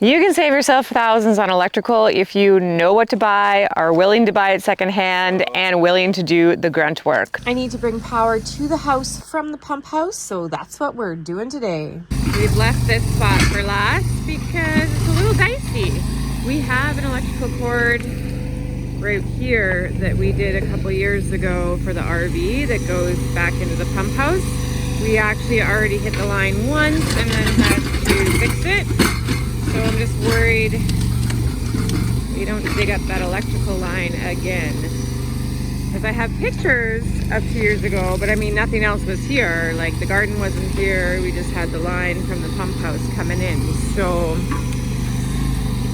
You can save yourself thousands on electrical if you know what to buy, are willing to buy it secondhand, and willing to do the grunt work. I need to bring power to the house from the pump house, so that's what we're doing today. We've left this spot for last because it's a little dicey. We have an electrical cord right here that we did a couple years ago for the RV that goes back into the pump house. We actually already hit the line once and then had to fix it. So I'm just worried we don't dig up that electrical line again. Because I have pictures of 2 years ago, but I mean, nothing else was here. Like the garden wasn't here. We just had the line from the pump house coming in. So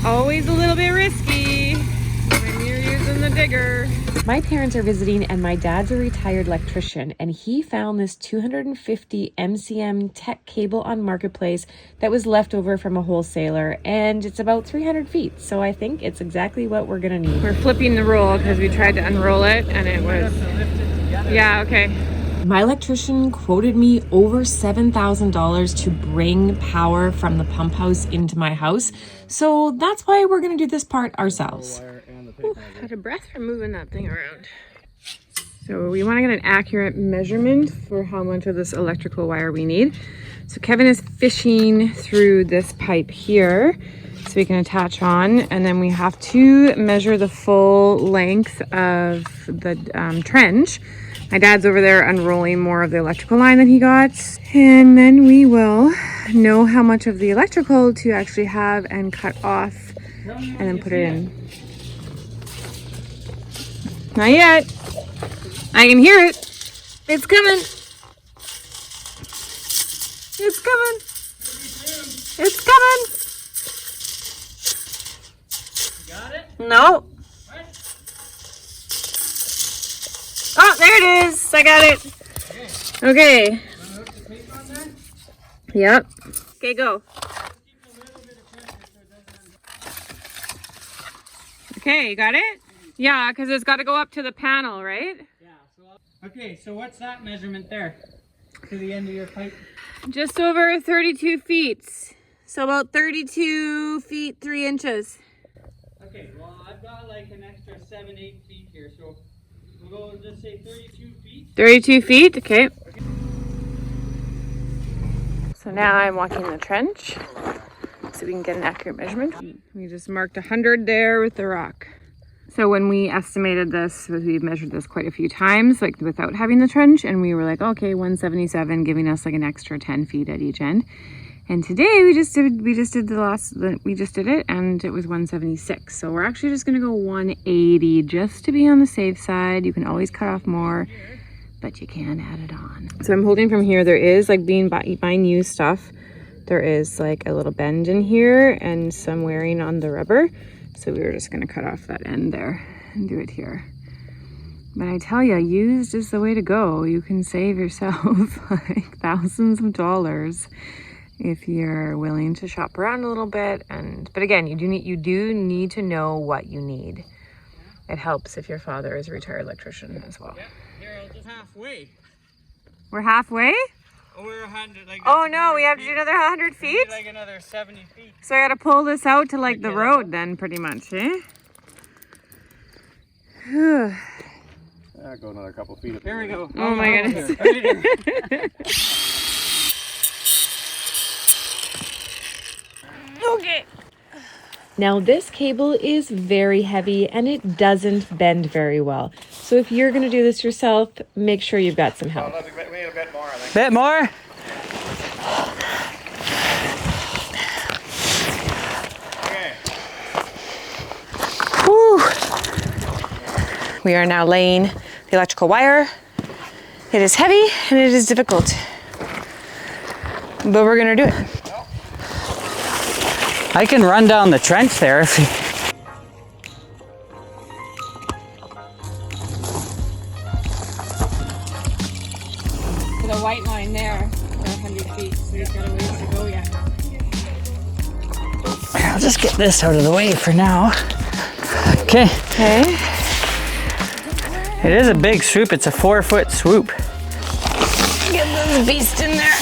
always a little bit risky when you're using the digger. My parents are visiting and my dad's a retired electrician, and he found this 250 MCM tech cable on Marketplace that was left over from a wholesaler, and it's about 300 feet. So I think it's exactly what we're gonna need. We're flipping the roll because we tried to unroll it and it was, yeah, okay. My electrician quoted me over $7,000 to bring power from the pump house into my house. So that's why we're gonna do this part ourselves. Ooh, had a breath from moving that thing around. So we want to get an accurate measurement for how much of this electrical wire we need. So Kevin is fishing through this pipe here so we can attach on, and then we have to measure the full length of the trench. My dad's over there unrolling more of the electrical line that he got, and then we will know how much of the electrical to actually have and cut off and then put it in. Not yet. I can hear it. It's coming. It's coming. It's coming. You got it? No. What? Oh, there it is. I got it. Okay. Want to hook the tape on there? Yep. Okay, go. Okay, you got it? Yeah, because it's got to go up to the panel, right? Yeah. Okay, so what's that measurement there to the end of your pipe? Just over 32 feet. So about 32 feet, 3 inches. Okay, well, I've got like an extra 7-8 feet here, so we'll go, just say 32 feet. 32 feet, okay. So now I'm walking the trench so we can get an accurate measurement. We just marked 100 there with the rock. So when we estimated this, we've measured this quite a few times, like without having the trench, and we were like, okay, 177, giving us like an extra 10 feet at each end. And today we just did it, and it was 176. So we're actually just gonna go 180 just to be on the safe side. You can always cut off more, but you can add it on. So I'm holding from here. There is, like, buying new stuff, there is like a little bend in here and some wearing on the rubber. So we were just gonna cut off that end there and do it here. But I tell you, used is the way to go. You can save yourself like thousands of dollars if you're willing to shop around a little bit. But again, you do need to know what you need. It helps if your father is a retired electrician as well. Yep, here, I'll just halfway. We're halfway? Oh, we're 100. Like, Oh no, we have to do another 100 feet? like another 70 feet. So I gotta pull this out to like the road then, pretty much, eh? Go another couple feet. Here we go. Oh my goodness. Right here. Okay. Now this cable is very heavy and it doesn't bend very well. So if you're gonna do this yourself, make sure you've got some help. We need a bit more, I think. Bit more? Okay. Whew. We are now laying the electrical wire. It is heavy and it is difficult, but we're gonna do it. I can run down the trench there if you... The white line there for 100 feet, so we've got a ways to go yet. I'll just get this out of the way for now. Okay. Okay. It is a big swoop. It's a 4-foot swoop. Get this beast in there.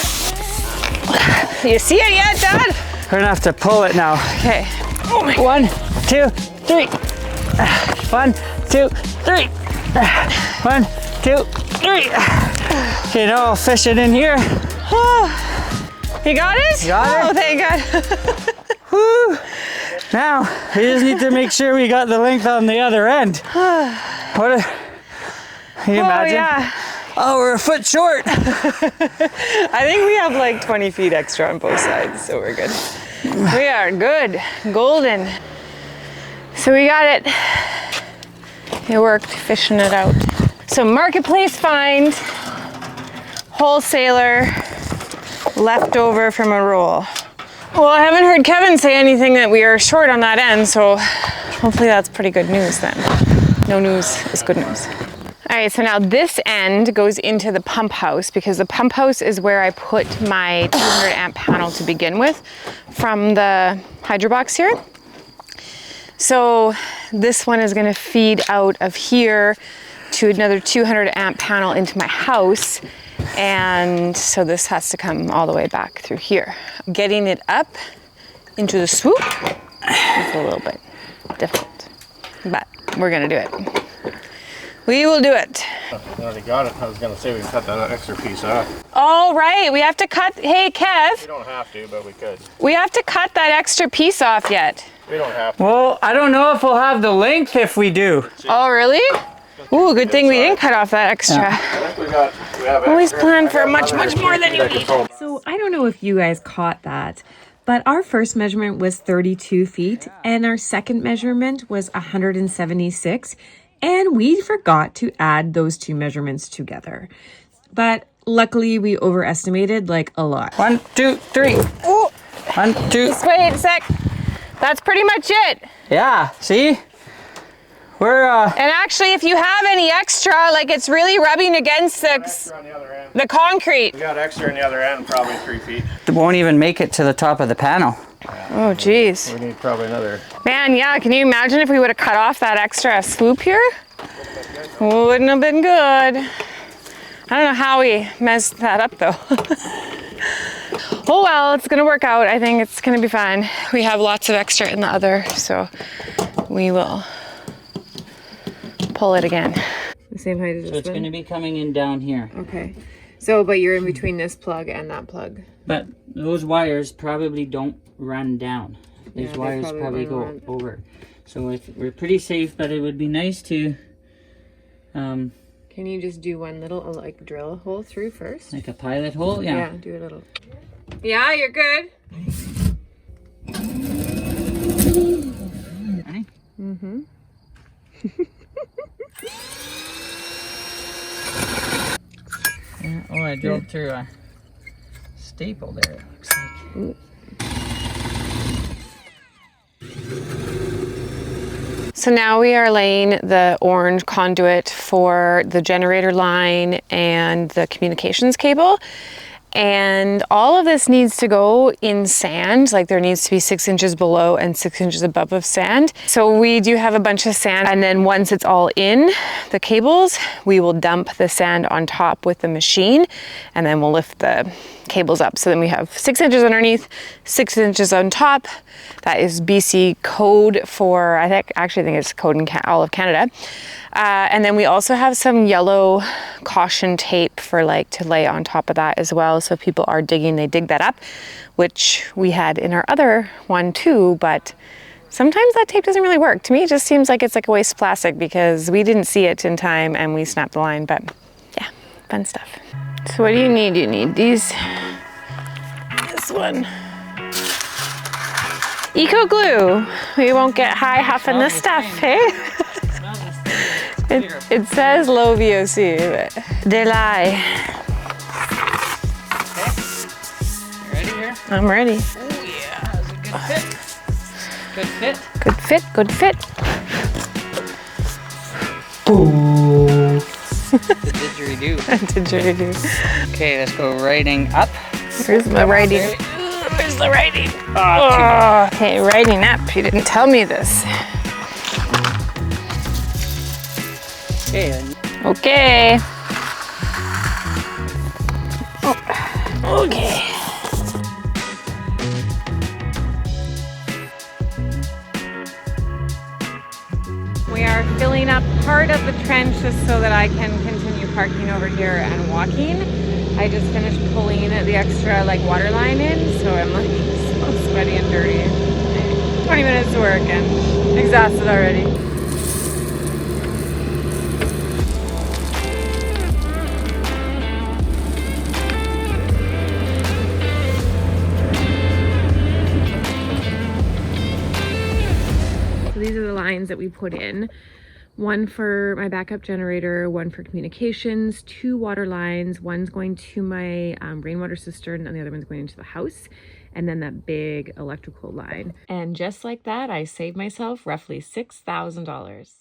You see it yet, Dad? We're gonna have to pull it now. Okay. Oh my. 1, 2, 3. 1, 2, 3. 1, 2, 3. Okay, now I'll fish it in here. You got it? Got it. Oh, thank God. Woo! Now we just need to make sure we got the length on the other end. What? Can you imagine? Yeah. Oh, we're a foot short. I think we have like 20 feet extra on both sides, so we're good. We are good. Golden. So we got it. It worked, fishing it out. So marketplace find, wholesaler, leftover from a roll. Well, I haven't heard Kevin say anything that we are short on that end, so hopefully that's pretty good news then. No news is good news. All right, so now this end goes into the pump house because the pump house is where I put my 200 amp panel to begin with from the hydro box here. So this one is gonna feed out of here to another 200 amp panel into my house. And so this has to come all the way back through here. Getting it up into the swoop is a little bit difficult, but we're gonna do it. We will do it. We already got it. I was gonna say we can cut that extra piece off. All right, we have to cut, hey Kev. We don't have to, but we could. We have to cut that extra piece off yet. We don't have to. Well, I don't know if we'll have the length if we do. Oh, really? Ooh, good thing we didn't cut off that extra. I think we have Always extra. plan for I got much, another much more than you 3 feet I can need. pull. So I don't know if you guys caught that, but our first measurement was 32 feet and our second measurement was 176. And we forgot to add those two measurements together. But luckily we overestimated like a lot. 1, 2, 3. Ooh, 1, 2. just wait a sec. That's pretty much it. Yeah, see? We're And actually, if you have any extra, like it's really rubbing against Extra on the other end. the concrete. We got extra on the other end, probably 3 feet. won't even make it to the top of the panel. Oh, geez. We need probably another. Man, yeah, can you imagine if we would have cut off that extra swoop here? Wouldn't have been good. I don't know how we messed that up though. Oh well, it's gonna work out. I think it's gonna be fine. We have lots of extra in the other, so we will pull it again. The same height as So it's going to be coming in down here. Okay. So, but you're in between this plug and that plug. But those wires probably don't run down. These they wires probably probably go won't run. over. So if we're pretty safe, but it would be nice to Can you just do one little like drill a hole through first? like a pilot hole. Yeah. Do a little. Yeah, you're good. Ready? Mm-hmm. Yeah. Oh, I drilled through a staple there, it looks like. So now we are laying the orange conduit for the generator line and the communications cable. And all of this needs to go in sand, like there needs to be 6 inches below and 6 inches above of sand. So we do have a bunch of sand, and then once it's all in the cables, we will dump the sand on top with the machine, and then we'll lift the cables up. So then we have 6 inches underneath, 6 inches on top. That is BC code for, I think it's code in all of Canada. And then we also have some yellow caution tape for like to lay on top of that as well. So if people are digging, they dig that up, which we had in our other one too, but sometimes that tape doesn't really work. To me, it just seems like it's like a waste of plastic because we didn't see it in time and we snapped the line, but yeah, fun stuff. So what do you need? You need these, this one. Eco glue. We won't get high huffing this stuff, hey? It says low VOC, but they lie. You ready here? I'm ready. Oh yeah, that was a good fit. Good fit. Good fit, good fit. The didgeridoo. Didgeridoo. Okay, let's go writing up. Where's my writing? Where's the writing? Oh, okay, writing up. You didn't tell me this. Okay, Okay. Oh, okay. We are filling up part of the trench just so that I can continue parking over here and walking. I just finished pulling the extra like water line in, so I'm like so sweaty and dirty. 20 minutes to work and exhausted already. So these are the lines that we put in. One for my backup generator, one for communications, 2 water lines. One's going to my rainwater cistern and the other one's going into the house. And then that big electrical line. And just like that, I saved myself roughly $6,000.